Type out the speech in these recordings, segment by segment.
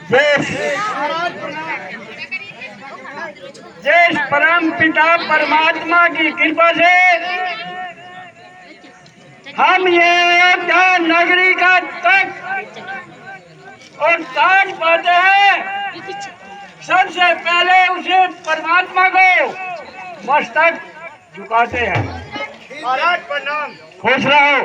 जिस परम पिता परमात्मा की कृपा से हम ये अयोध्या नगरी का तख्त और ताज पाते हैं, सबसे पहले उसे परमात्मा को मस्तक झुकाते हैं। महाराज प्रणाम। खुश रहो।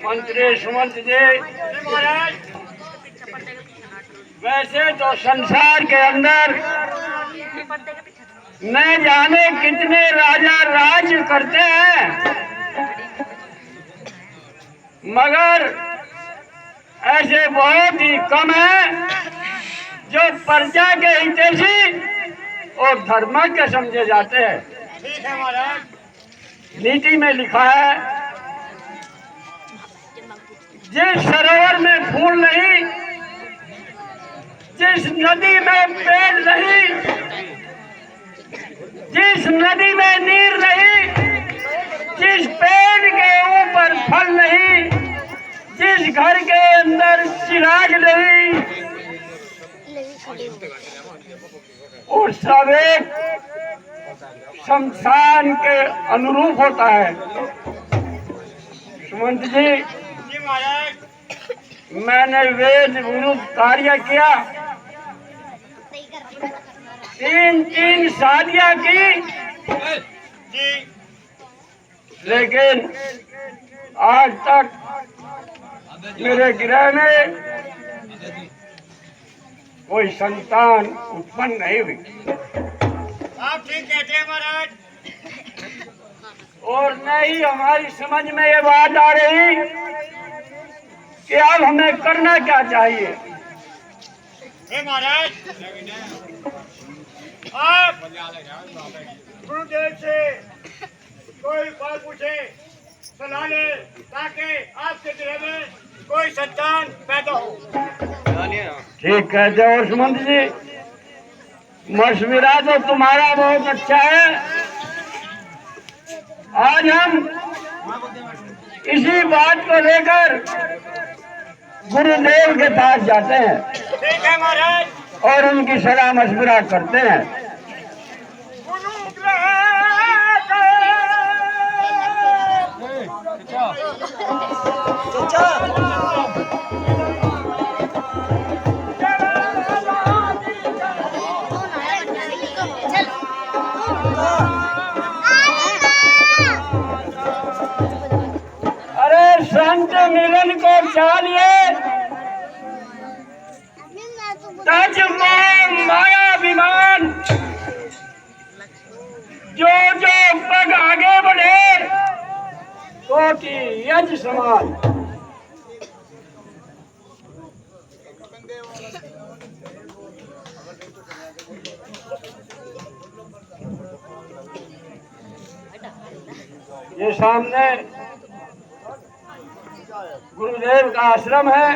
मंत्री सुमंत जी, महाराज वैसे तो संसार के अंदर न जाने कितने राजा राज करते हैं, मगर ऐसे बहुत ही कम हैं जो प्रजा के हितैषी और धर्मज्ञ समझे जाते हैं। ठीक है महाराज। नीति में लिखा है, जिस सरोवर में फूल नहीं, जिस नदी में पेड़ नहीं, जिस नदी में नीर नहीं, जिस पेड़ के ऊपर फल नहीं, जिस घर के अंदर चिराग नहीं, वो सब एक शमशान के अनुरूप होता है। सुमंत जी, महाराज मैंने वेद विरुद्ध कार्य किया, 3 शादियां की, जी लेकिन आज तक मेरे गृह में कोई संतान उत्पन्न नहीं हुई। आप ठीक कहते हैं महाराज। और न ही हमारी समझ में ये बात आ रही कि अब हमें करना क्या चाहिए। हे महाराज, आप गुरुदेव से कोई बात पूछे, सलाह ले, ताकि आपके गृह में कोई संतान पैदा हो। ठीक कहते हो सुमंत जी, मशविरा तो तुम्हारा बहुत अच्छा है। आज हम इसी बात को लेकर गुरुदेव के पास जाते हैं। ठीक है महाराज। और उनकी सलाह मशविरा करते हैं। अरे संत मिलन को चाहिए, तज मोह माया विमान, जो जो पग आगे बढ़े कोटि यज समान। ये सामने गुरुदेव का आश्रम है।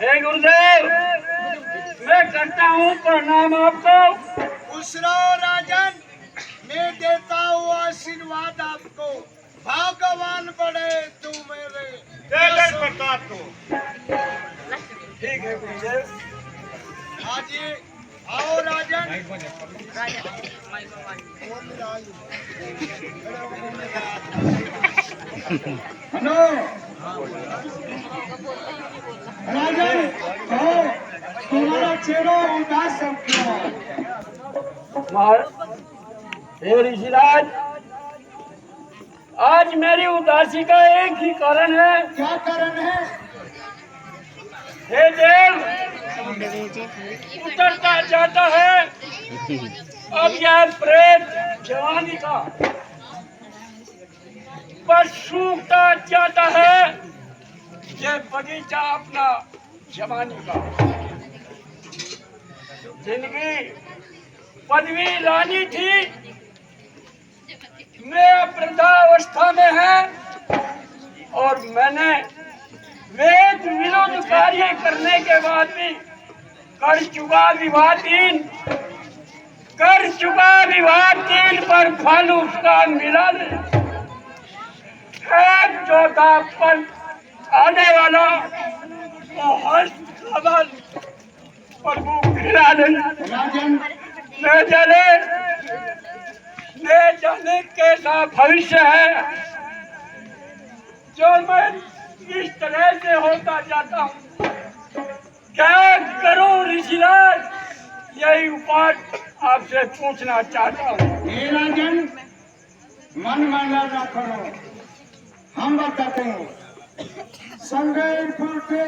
हे गुरुदेव, मैं करता हूँ प्रणाम आपको। खुश रहो राजन, मैं देता हूँ आशीर्वाद आपको। भगवान बड़े तू मेरे जय प्रताप को। ठीक है गुरुदेव। हाजी आओ राजन। हेलो राजन, तुम्हारा चेहरा उदास क्यों? हे ऋषिराज, आज मेरी उदासी का एक ही कारण है। क्या कारण है? हे देव, उतरता जाता है अब यह प्रेत जवानी का, पर सूखता जाता है ये बगीचा अपना जवानी का। जिनकी पदवी लानी थी, मैं वृद्धावस्था में है और मैंने वेद विरुद्ध कार्य करने के बाद भी कर चुका विवादीन पर फल उसका मिला नहीं। चौथा पल आने वाला तो हस्त प्रभु न जाने कैसा भविष्य है जो मैं इस तरह से होता जाता हूँ। क्या करूं ऋषिराज, यही उपाय आपसे पूछना चाहता हूँ। हे राजन, मन में न करो, हम बताते हैं। संगैपुर के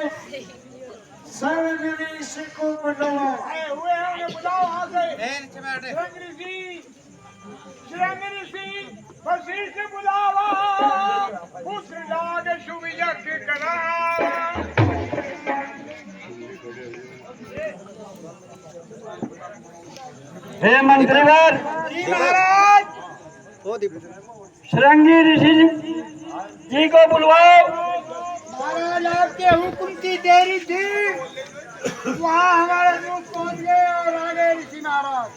सर्वगिरी ऋषि को बुलाओ। आए हुए हैं, उन्हें बुलाओ। आ गए श्रृंगी ऋषि वशिष्ठ से बुलावा, पुत्र लाग शुभ यज्ञ करावा। हे मंत्रीवर, महाराज, श्रृंगी ऋषि जी को बुलवाओ। महाराज, आपके हुक्म की देरी थी, वहाँ हमारे लोग पहुँच गए और आगे ऋषि महाराज।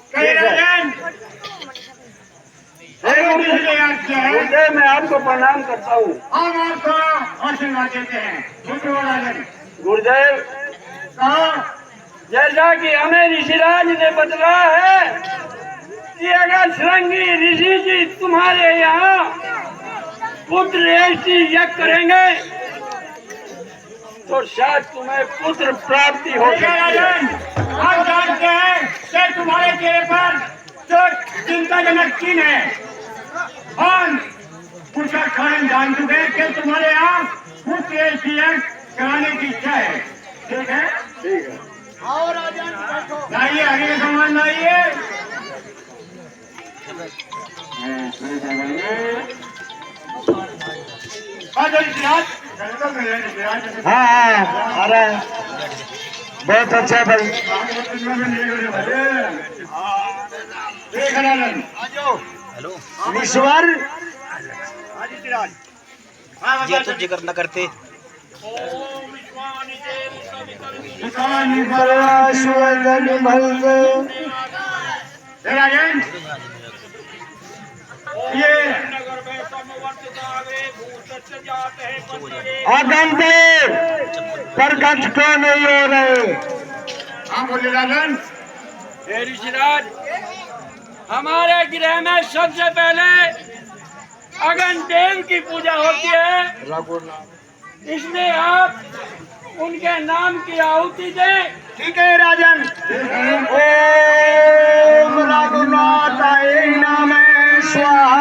गुरुदेव, मैं आपको प्रणाम करता हूँ। हम आपको आशीर्वाद देते हैं। गुरुदेव, जैसा कि हमें ऋषिराज ने बतलाया है कि अगर श्रृंगी ऋषि जी तुम्हारे यहाँ पुत्र ऐसी यज्ञ करेंगे तो शायद तुम्हें पुत्र प्राप्ति हो सकती है। हम जानते हैं कि तुम्हारे चेहरे पर जो चिंताजनक चिन्ह है, हम पुरुषा खान जान चुके हैं कि तुम्हारे यहाँ पुत्र ऐसी यज्ञ कराने की इच्छा है। ठीक है, ठीक है। और लाइए, अगले सामान लाइए। हाँ, अरे बहुत अच्छा भाई। ईश्वर ये तो जिक्र न करते। आगंतुक प्रकट क्यों नहीं हो रहे? हाँ बोले राजन। हे ऋषिराज, हमारे गृह में सबसे पहले अगन देव की पूजा होती है, इसलिए आप उनके नाम की आहुति दें। ठीक है राजन। ओम रघुनाथाय नमः स्वाहा।